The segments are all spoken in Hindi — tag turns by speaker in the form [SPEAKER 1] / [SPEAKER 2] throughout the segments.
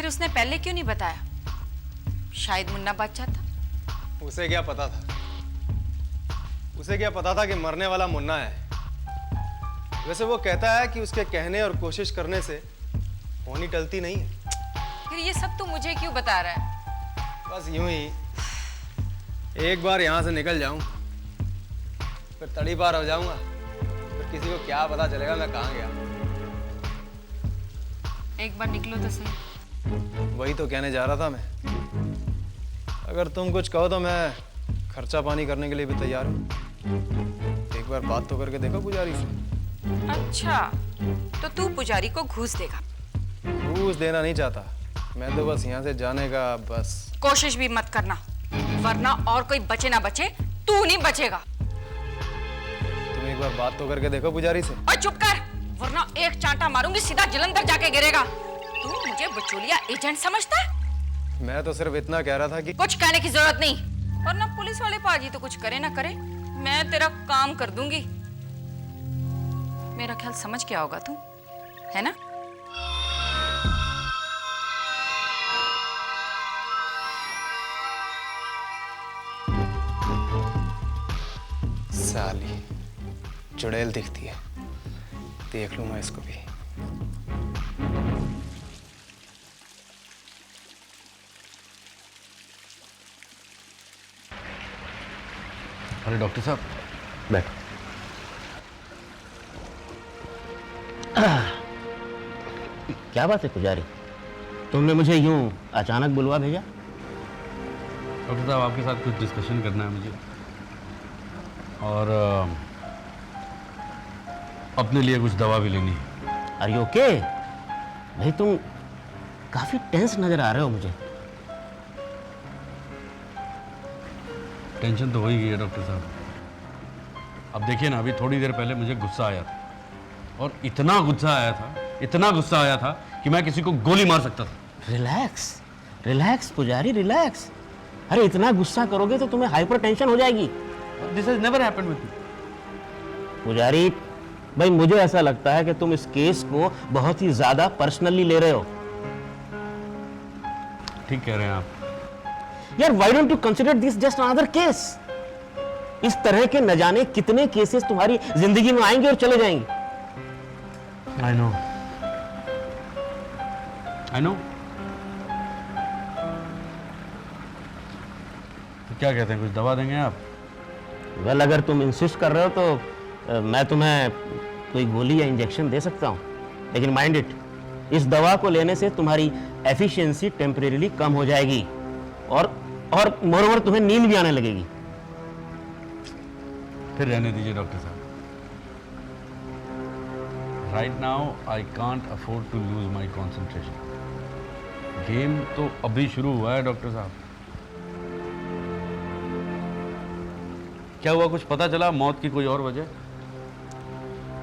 [SPEAKER 1] फिर उसने पहले क्यों नहीं बताया? शायद मुन्ना बादशाह था।
[SPEAKER 2] उसे क्या पता था? उसे क्या पता था कि मरने वाला मुन्ना है? वैसे वो कहता है कि उसके कहने और कोशिश करने से होनी टलती नहीं है।
[SPEAKER 1] फिर ये सब तू मुझे क्यों बता रहा है?
[SPEAKER 2] बस यूं ही, एक बार यहां से निकल जाऊं फिर तड़ी पार हो जाऊंगा, फिर किसी को क्या पता चलेगा मैं कहां गया।
[SPEAKER 1] एक बार निकलो तो सही।
[SPEAKER 2] वही तो कहने जा रहा था मैं। अगर तुम कुछ कहो तो मैं खर्चा पानी करने के लिए भी तैयार हूं। एक बार बात तो करके देखो पुजारी से।
[SPEAKER 1] अच्छा, तो तू पुजारी को घूस देगा?
[SPEAKER 2] घूस देना नहीं चाहता मैं, तो बस यहाँ से जाने का बस।
[SPEAKER 1] कोशिश भी मत करना, वरना और कोई बचे ना बचे, तू नहीं बचेगा।
[SPEAKER 2] तुम एक बार बात तो करके देखो पुजारी से।
[SPEAKER 1] और चुप कर, वरना एक चांटा मारूंगी सीधा जलंधर जाके गिरेगा। तू मुझे बचोलिया एजेंट समझता है?
[SPEAKER 2] मैं तो सिर्फ इतना कह रहा था कि
[SPEAKER 1] कुछ कहने की जरूरत नहीं, वरना पुलिस वाले पाजी तो कुछ करे ना करे, मैं तेरा काम कर दूंगी। मेरा ख्याल समझ क्या होगा तू, है ना?
[SPEAKER 2] साली चुड़ैल दिखती है, देख लूं मैं इसको भी।
[SPEAKER 3] अरे डॉक्टर साहब बैठो। क्या बात है पुजारी, तुमने मुझे यूं अचानक बुलवा भेजा?
[SPEAKER 4] डॉक्टर साहब आपके साथ कुछ डिस्कशन करना है मुझे, और अपने लिए कुछ दवा भी लेनी है।
[SPEAKER 3] Are you okay? भाई तुम काफी टेंस नजर आ रहे हो मुझे।
[SPEAKER 4] टेंशन तो हो ही गई है डॉक्टर साहब। अब देखिए ना, अभी थोड़ी देर पहले मुझे गुस्सा आया था, और इतना गुस्सा आया था कि मैं किसी को गोली मार सकता था।
[SPEAKER 3] रिलैक्स रिलैक्स पुजारी रिलैक्स। अरे इतना गुस्सा करोगे तो तुम्हें हाइपर टेंशन हो जाएगी।
[SPEAKER 4] This has never happened with me.
[SPEAKER 3] पुजारी भाई मुझे ऐसा लगता है कि तुम इस केस को बहुत ही ज्यादा पर्सनली ले रहे हो।
[SPEAKER 4] ठीक कह रहे हैं आप।
[SPEAKER 3] यार why don't you consider this just another case? इस तरह के न जाने कितने केसेस तुम्हारी जिंदगी में आएंगे और चले जाएंगे।
[SPEAKER 4] I know. तो क्या कहते हैं, कुछ दवा देंगे आप?
[SPEAKER 3] वेल अगर तुम इंसिस्ट कर रहे हो तो मैं तुम्हें कोई गोली या इंजेक्शन दे सकता हूं, लेकिन माइंड इट, इस दवा को लेने से तुम्हारी एफिशिएंसी टेम्परेरीली कम हो जाएगी और मोरओवर तुम्हें नींद भी आने लगेगी।
[SPEAKER 4] फिर रहने दीजिए डॉक्टर साहब। Right now I can't afford to lose my concentration. Game तो अभी शुरू हुआ है डॉक्टर साहब। क्या हुआ, कुछ पता चला मौत की कोई और वजह?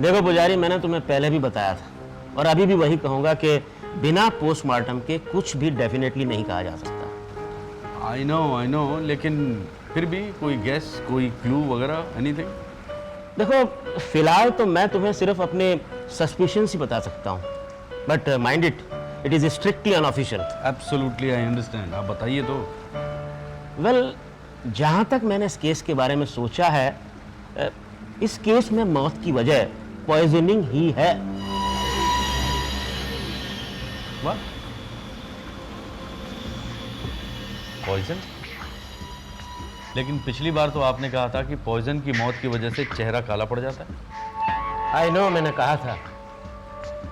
[SPEAKER 3] देखो पुजारी, मैंने तुम्हें पहले भी बताया था और अभी भी वही कहूंगा कि बिना पोस्टमार्टम के कुछ भी डेफिनेटली नहीं कहा जा सकता।
[SPEAKER 4] आई नो, लेकिन फिर भी कोई गेस, कोई क्लू वगैरह, एनीथिंग?
[SPEAKER 3] देखो फिलहाल तो मैं तुम्हें सिर्फ अपने सस्पिशंस ही बता सकता हूँ, but mind it, it is strictly unofficial.
[SPEAKER 4] Absolutely I understand, आप बताइए तो।
[SPEAKER 3] वेल जहाँ तक मैंने इस केस के बारे में सोचा है, इस केस में मौत की वजह पॉइजनिंग ही है।
[SPEAKER 4] वाह, पॉइजन? लेकिन पिछली बार तो आपने कहा था कि पॉइजन की मौत की वजह से चेहरा काला पड़ जाता है।
[SPEAKER 3] आई नो, मैंने कहा था,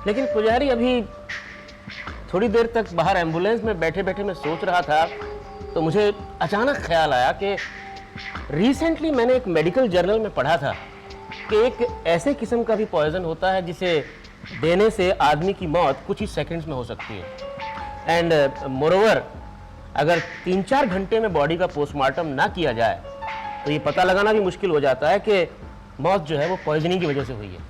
[SPEAKER 3] लेकिन पुजारी अभी थोड़ी देर तक बाहर एम्बुलेंस में बैठे बैठे मैं सोच रहा था तो मुझे अचानक ख्याल आया कि रिसेंटली मैंने एक मेडिकल जर्नल में पढ़ा था कि एक ऐसे किस्म का भी पॉइजन होता है जिसे देने से आदमी की मौत कुछ ही सेकंड्स में हो सकती है। एंड मोरओवर अगर 3-4 घंटे में बॉडी का पोस्टमार्टम ना किया जाए तो ये पता लगाना भी मुश्किल हो जाता है कि मौत जो है वो पॉइजनिंग की वजह से हुई है।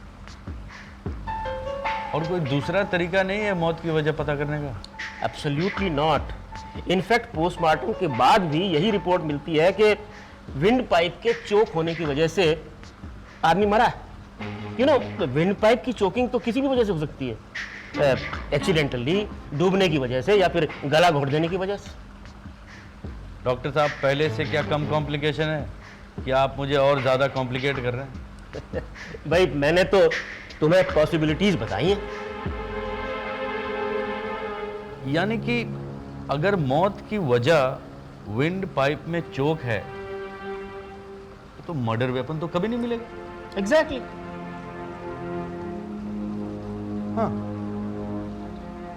[SPEAKER 4] और कोई दूसरा तरीका नहीं है मौत की वजह पता करने का?
[SPEAKER 3] Absolutely not. इनफैक्ट पोस्टमार्टम के बाद भी यही रिपोर्ट मिलती है कि विंड पाइप के चोक होने की वजह से आदमी मरा है। यू नो, विंड पाइप की चोकिंग तो किसी भी वजह से हो सकती है, एक्सीडेंटली डूबने की वजह से या फिर गला घोट देने की वजह से।
[SPEAKER 4] डॉक्टर साहब पहले से क्या कम कॉम्प्लिकेशन है कि आप मुझे और ज़्यादा कॉम्प्लिकेट कर रहे हैं?
[SPEAKER 3] भाई मैंने तो तुम्हें पॉसिबिलिटीज बताई हैं।
[SPEAKER 4] यानी कि अगर मौत की वजह विंड पाइप में चोक है तो मर्डर वेपन तो कभी नहीं मिलेगा।
[SPEAKER 3] एग्जैक्टली।
[SPEAKER 4] हाँ,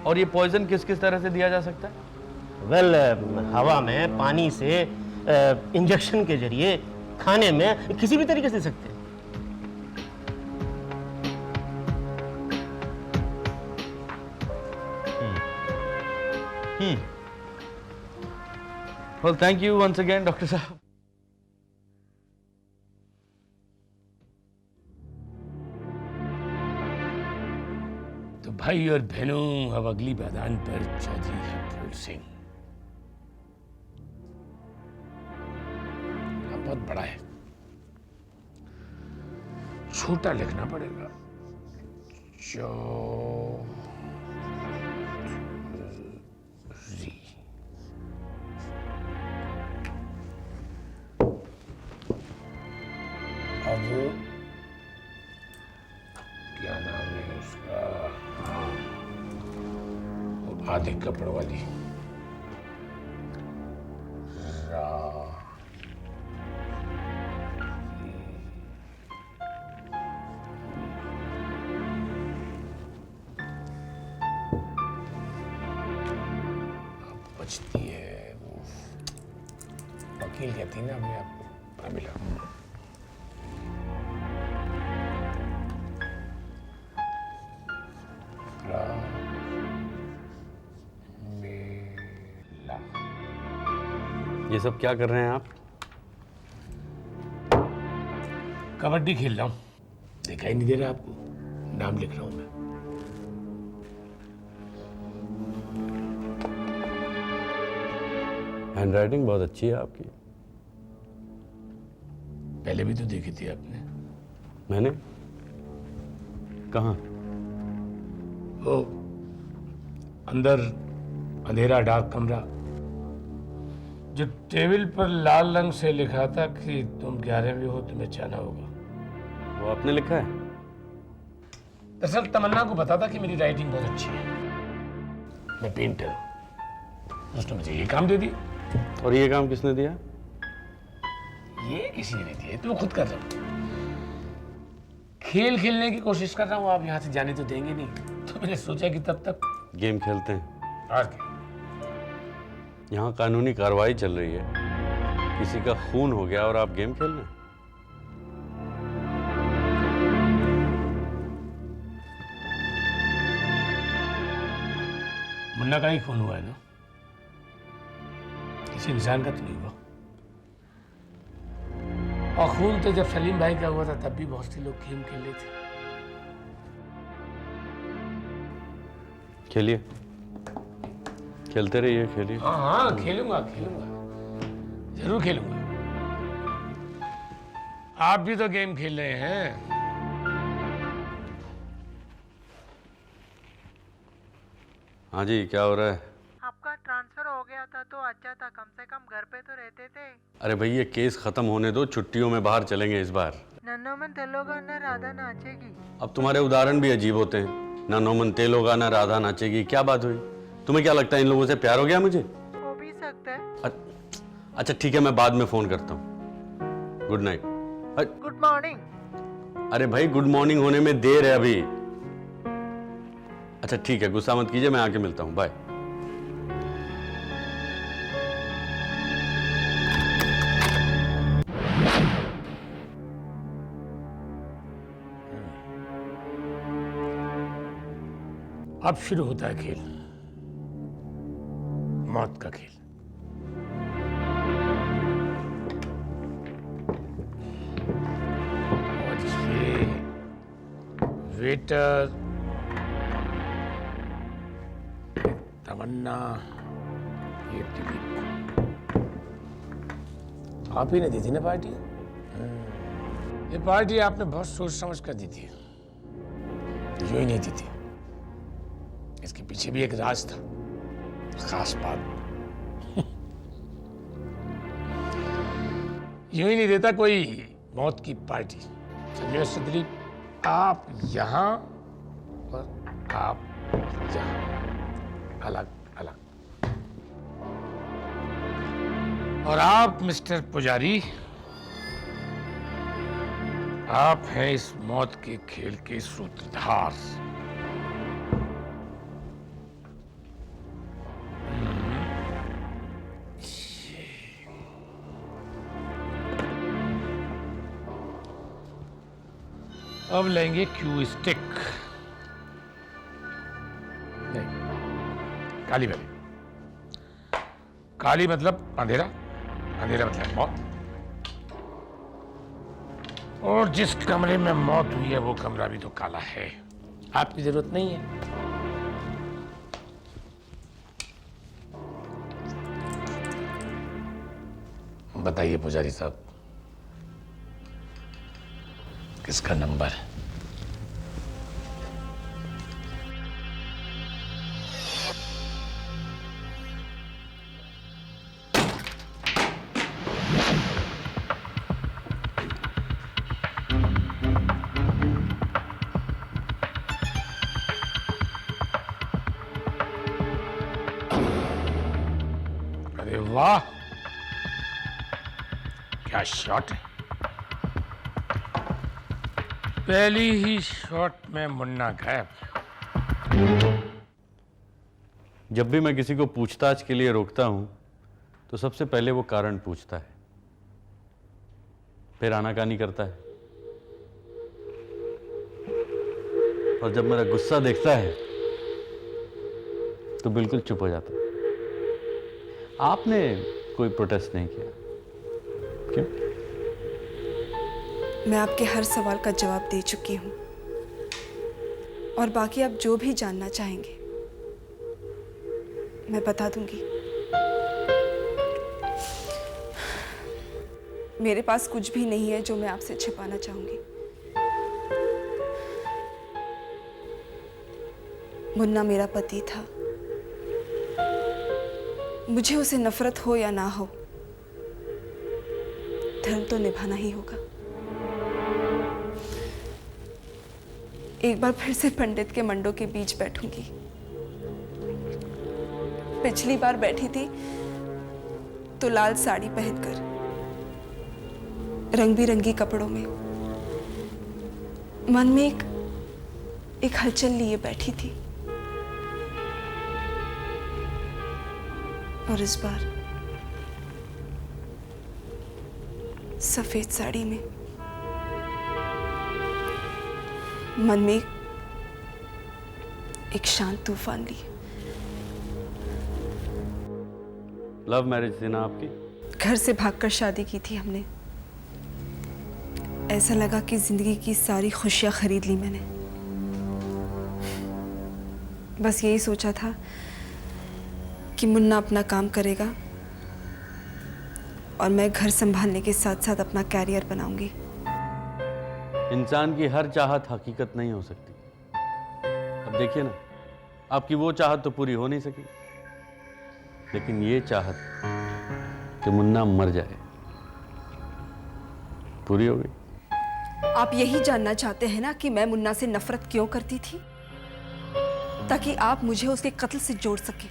[SPEAKER 4] और ये पॉइजन किस किस तरह से दिया जा सकता है?
[SPEAKER 3] वेल हवा में, पानी से, इंजेक्शन के जरिए, खाने में, किसी भी तरीके से दे सकते हैं।
[SPEAKER 4] Well, thank you once again, doctor साहब।
[SPEAKER 5] तो भाई और बहनों, अब अगली मैदान पर चौधरी है फूल सिंह। नाम बहुत बड़ा है, छोटा लिखना पड़ेगा। चौधरी। अब क्या नाम है उसका? वो आधे कपड़ों वाली बचती है वो, वकील कहती ना अपने आप को। मिला
[SPEAKER 4] ये सब क्या कर रहे हैं आप?
[SPEAKER 5] कबड्डी खेल रहा हूँ, देखा ही नहीं दे रहा आपको? नाम लिख रहा हूँ मैं।
[SPEAKER 4] हैंडराइटिंग बहुत अच्छी है आपकी।
[SPEAKER 5] पहले भी तो देखी थी आपने।
[SPEAKER 4] मैंने कहाँ?
[SPEAKER 5] वो अंदर अंधेरा डार्क कमरा, जो टेबल पर लाल रंग से लिखा था कि तुम 11वीं हो, तुम्हें जाना होगा।
[SPEAKER 4] वो आपने लिखा है?
[SPEAKER 5] दरअसल तमन्ना को पता था कि मेरी राइटिंग बहुत अच्छी है, मैं पेंटर हूँ, उसने मुझे ये काम दे दी।
[SPEAKER 4] और ये काम किसने दिया?
[SPEAKER 5] ये किसी ने नहीं दिया, तो खुद कर रहा हूँ। खेल खेलने की कोशिश कर रहा हूँ, आप यहाँ से जाने तो देंगे नहीं, तो मैंने सोचा कि तब तक
[SPEAKER 4] गेम खेलते हैं।
[SPEAKER 5] और क्या?
[SPEAKER 4] यहाँ कानूनी कार्रवाई चल रही है, किसी का खून हो गया और आप गेम खेल रहे हैं?
[SPEAKER 5] मुन्ना का ही खून हुआ है ना, किसी इंसान का तो नहीं हुआ। और खून तो जब सलीम भाई का हुआ था तब भी बहुत से लोग गेम खेल रहे थे।
[SPEAKER 4] खेलिए, खेलते रहिए, खेलिए।
[SPEAKER 5] हाँ हाँ खेलूंगा, जरूर खेलूंगा। आप भी तो गेम खेल रहे हैं।
[SPEAKER 4] हाँ जी, क्या हो रहा है?
[SPEAKER 6] आपका ट्रांसफर हो गया था तो अच्छा था, कम से कम घर पे तो रहते थे।
[SPEAKER 4] अरे भाई ये केस खत्म होने दो, छुट्टियों में बाहर चलेंगे इस बार।
[SPEAKER 6] नन्नोमन तेलोगा न राधा नाचेगी।
[SPEAKER 4] अब तुम्हारे उदाहरण भी अजीब होते हैं, ना नोमन तेलोगा ना राधा नाचेगी। क्या बात हुई? तुम्हें क्या लगता है इन लोगों से प्यार हो गया मुझे?
[SPEAKER 6] हो भी सकता है।
[SPEAKER 4] अच्छा ठीक है, मैं बाद में फोन करता हूँ। Good night.
[SPEAKER 6] Good morning.
[SPEAKER 4] अरे भाई गुड मॉर्निंग होने में देर है अभी। अच्छा ठीक है, गुस्सा मत कीजिए, मैं आके मिलता हूँ। बाय।
[SPEAKER 5] अब शुरू होता है खेल, मौत का खेल। और ये वेटर, तमन्ना, ये आप ही ने दी थी ना पार्टी? ये पार्टी आपने बहुत सोच समझ कर दी थी, यूं ही नहीं दी थी। इसके पीछे भी एक राज था, खास बात। यूं ही नहीं देता कोई मौत की पार्टी। चलिए मिस्टर दिलीप, आप यहां और आप यहां, अलग अलग। और आप मिस्टर पुजारी, आप हैं इस मौत के खेल के सूत्रधार। अब लेंगे क्यू स्टिक, नहीं, काली वाली। काली मतलब अंधेरा, अंधेरा मतलब मौत। और जिस कमरे में मौत हुई है वो कमरा भी तो काला है। आपकी जरूरत नहीं है। बताइए पुजारी साहब, किसका नंबर है? अरे वाह, क्या शॉट है! पहली ही शॉट में मुन्ना गायब।
[SPEAKER 4] जब भी मैं किसी को पूछताछ के लिए रोकता हूं तो सबसे पहले वो कारण पूछता है, फिर आनाकानी करता है, और जब मेरा गुस्सा देखता है तो बिल्कुल चुप हो जाता है। आपने कोई प्रोटेस्ट नहीं किया, क्यों?
[SPEAKER 7] मैं आपके हर सवाल का जवाब दे चुकी हूँ, और बाकी आप जो भी जानना चाहेंगे मैं बता दूंगी। मेरे पास कुछ भी नहीं है जो मैं आपसे छिपाना चाहूंगी। मुन्ना मेरा पति था। मुझे उसे नफरत हो या ना हो, धर्म तो निभाना ही होगा। एक बार फिर से पंडित के मंडों के बीच बैठूंगी। पिछली बार बैठी थी तो लाल साड़ी पहनकर, रंग बिरंगी कपड़ों में, मन में एक हलचल लिए बैठी थी। और इस बार सफेद साड़ी में, मन में एक शांत तूफान लिए।
[SPEAKER 4] लव मैरिज थी ना आपकी?
[SPEAKER 7] घर से भागकर शादी की थी हमने। ऐसा लगा कि जिंदगी की सारी खुशियां खरीद ली मैंने। बस यही सोचा था कि मुन्ना अपना काम करेगा और मैं घर संभालने के साथ साथ अपना कैरियर बनाऊंगी।
[SPEAKER 4] इंसान की हर चाहत हकीकत नहीं हो सकती। अब देखिए ना, आपकी वो चाहत तो पूरी हो नहीं सकी, लेकिन ये चाहत कि मुन्ना मर जाए पूरी हो गई।
[SPEAKER 7] आप यही जानना चाहते हैं ना कि मैं मुन्ना से नफरत क्यों करती थी? ताकि आप मुझे उसके कत्ल से जोड़ सके।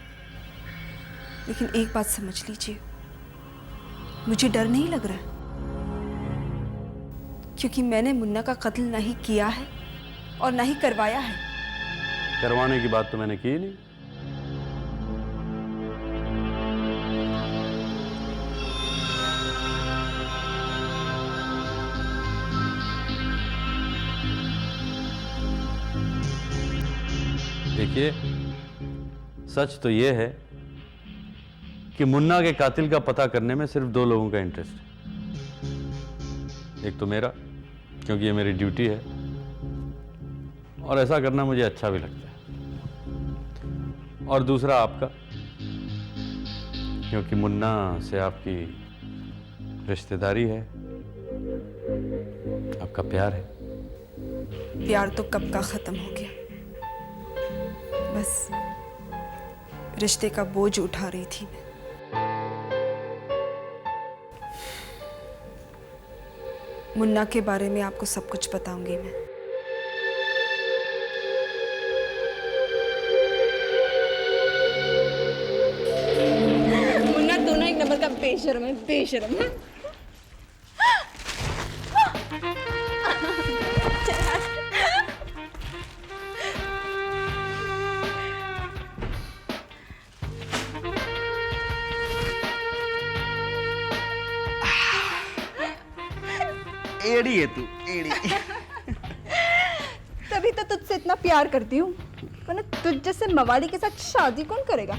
[SPEAKER 7] लेकिन एक बात समझ लीजिए, मुझे डर नहीं लग रहा, क्योंकि मैंने मुन्ना का कत्ल नहीं किया है और ना ही करवाया है।
[SPEAKER 4] करवाने की बात तो मैंने की नहीं। देखिए, सच तो यह है कि मुन्ना के कातिल का पता करने में सिर्फ दो लोगों का इंटरेस्ट है। एक तो मेरा, क्योंकि ये मेरी ड्यूटी है और ऐसा करना मुझे अच्छा भी लगता है, और दूसरा आपका, क्योंकि मुन्ना से आपकी रिश्तेदारी है, आपका प्यार है।
[SPEAKER 7] प्यार तो कब का खत्म हो गया। बस रिश्ते का बोझ उठा रही थी मैं। मुन्ना के बारे में आपको सब कुछ बताऊंगी मैं।
[SPEAKER 8] मुन्ना दोनों एक नंबर का बेशर्म है, बेशर्म है।
[SPEAKER 9] एड़ी है तू, एड़ी।
[SPEAKER 8] तभी तो तुझसे इतना प्यार करती हूँ, वरना तुझ जैसे मवाली के साथ शादी कौन करेगा?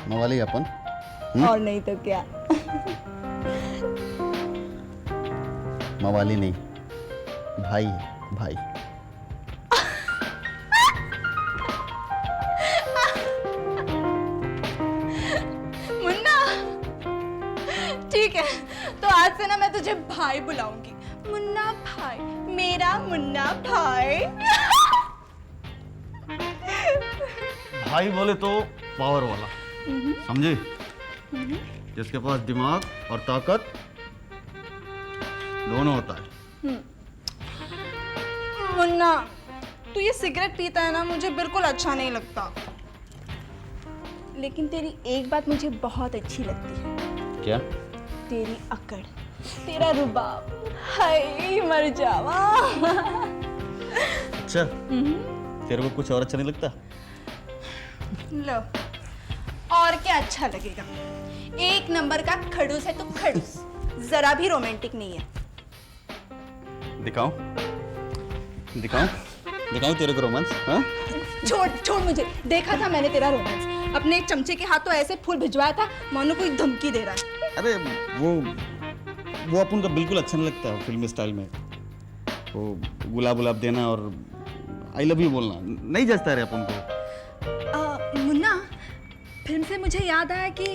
[SPEAKER 9] मवाली अपन
[SPEAKER 8] और नहीं तो क्या।
[SPEAKER 9] मवाली नहीं, भाई है, भाई।
[SPEAKER 8] मुन्ना ठीक है, तो आज से ना मैं तुझे भाई बुलाऊंगी। मुन्ना भाई, मेरा मुन्ना भाई।
[SPEAKER 9] भाई बोले तो पावर वाला, समझे? जिसके पास दिमाग और ताकत दोनों होता है।
[SPEAKER 8] मुन्ना, तू ये सिगरेट पीता है ना, मुझे बिल्कुल अच्छा नहीं लगता। लेकिन तेरी एक बात मुझे बहुत अच्छी लगती है।
[SPEAKER 9] क्या?
[SPEAKER 8] तेरी अकड़, तेरा रुबाब। हाय मर जावा।
[SPEAKER 9] अच्छा, तेरे को कुछ और अच्छा नहीं लगता?
[SPEAKER 8] लो, और क्या अच्छा लगेगा? एक नंबर का खड़ूस है तू, खड़ूस। जरा भी रोमांटिक नहीं है।
[SPEAKER 9] दिखाऊं? दिखाऊं? दिखाऊं तेरे को रोमांस? हाँ?
[SPEAKER 8] छोड़ छोड़ मुझे। देखा था मैंने तेरा रोमांस। अपने एक चमचे के हाथों ऐसे फूल भिजवाया था, मानो कोई धमकी दे रहा है।
[SPEAKER 9] अरे वो अपन का बिल्कुल अच्छा नहीं लगता फिल्मी स्टाइल में। वो गुलाब गुलाब देना और आई लव यू बोलना नहीं जचता रे अपन को।
[SPEAKER 8] मुन्ना, फिल्म से मुझे याद आया कि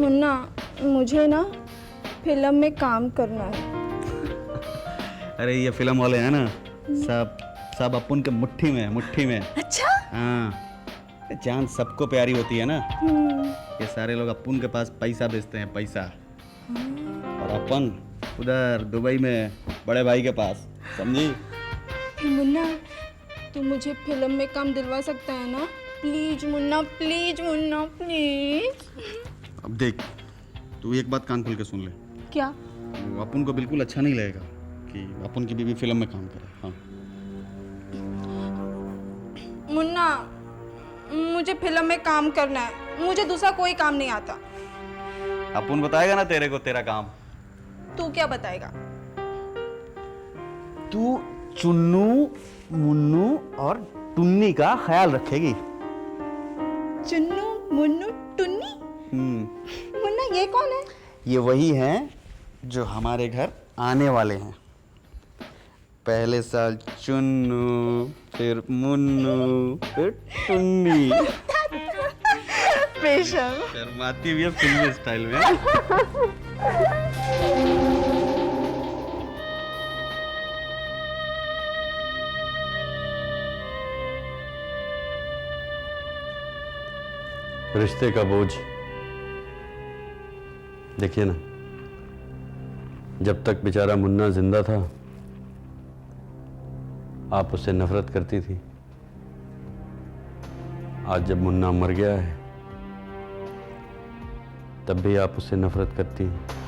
[SPEAKER 8] मुन्ना, मुझे ना फिल्म में काम करना है।
[SPEAKER 9] अरे ये फिल्म वाले हैं ना, सब अपन के मुट्ठी में, मुट्ठी में।
[SPEAKER 8] अच्छा?
[SPEAKER 9] हाँ, जान सबको प्यारी होती है ना। ये सारे लोग अपन के पास पैसा बेचते हैं, पैसा। और अपन उधर दुबई में बड़े भाई के पास, समझी?
[SPEAKER 8] मुन्ना, तू मुझे फिल्म में काम दिलवा सकता है ना? Please Munna, please Munna, please.
[SPEAKER 9] अब देख, तू एक बात कान खोल के सुन ले।
[SPEAKER 8] क्या?
[SPEAKER 9] वो अपन को बिल्कुल अच्छा नहीं लगेगा कि अपन की बीवी फिल्म में काम करे। हाँ।
[SPEAKER 8] मुन्ना, मुझे फिल्म में काम करना है। मुझे दूसरा कोई काम नहीं आता।
[SPEAKER 9] अपन बताएगा ना तेरे को तेरा काम।
[SPEAKER 8] तू क्या बताएगा?
[SPEAKER 9] तू चुन्नू, मुन्नू और टुन्नी का ख्याल रखेगी।
[SPEAKER 8] चुन्नू, मुन्नू, टुन्नी? मुन्ना, ये कौन है?
[SPEAKER 9] ये वही हैं जो हमारे घर आने वाले हैं। पहले साल चुन्नू, फिर मुन्नू, फिर टुन्नी।
[SPEAKER 8] बेशर्म।
[SPEAKER 9] शर्माती हुई है फिल्मी स्टाइल में।
[SPEAKER 4] रिश्ते का बोझ, देखिए ना, जब तक बेचारा मुन्ना जिंदा था आप उससे नफरत करती थी। आज जब मुन्ना मर गया है तब भी आप उससे नफरत करती हैं।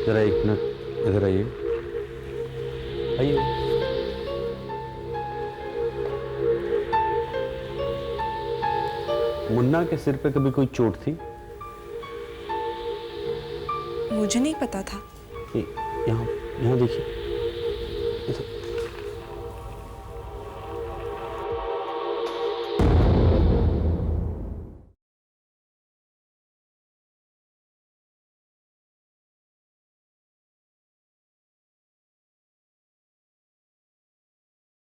[SPEAKER 4] जरा एक मिनट इधर आइए, आइए। मुन्ना के सिर पे कभी कोई चोट थी?
[SPEAKER 7] मुझे नहीं पता था।
[SPEAKER 4] यहाँ यहाँ देखिए।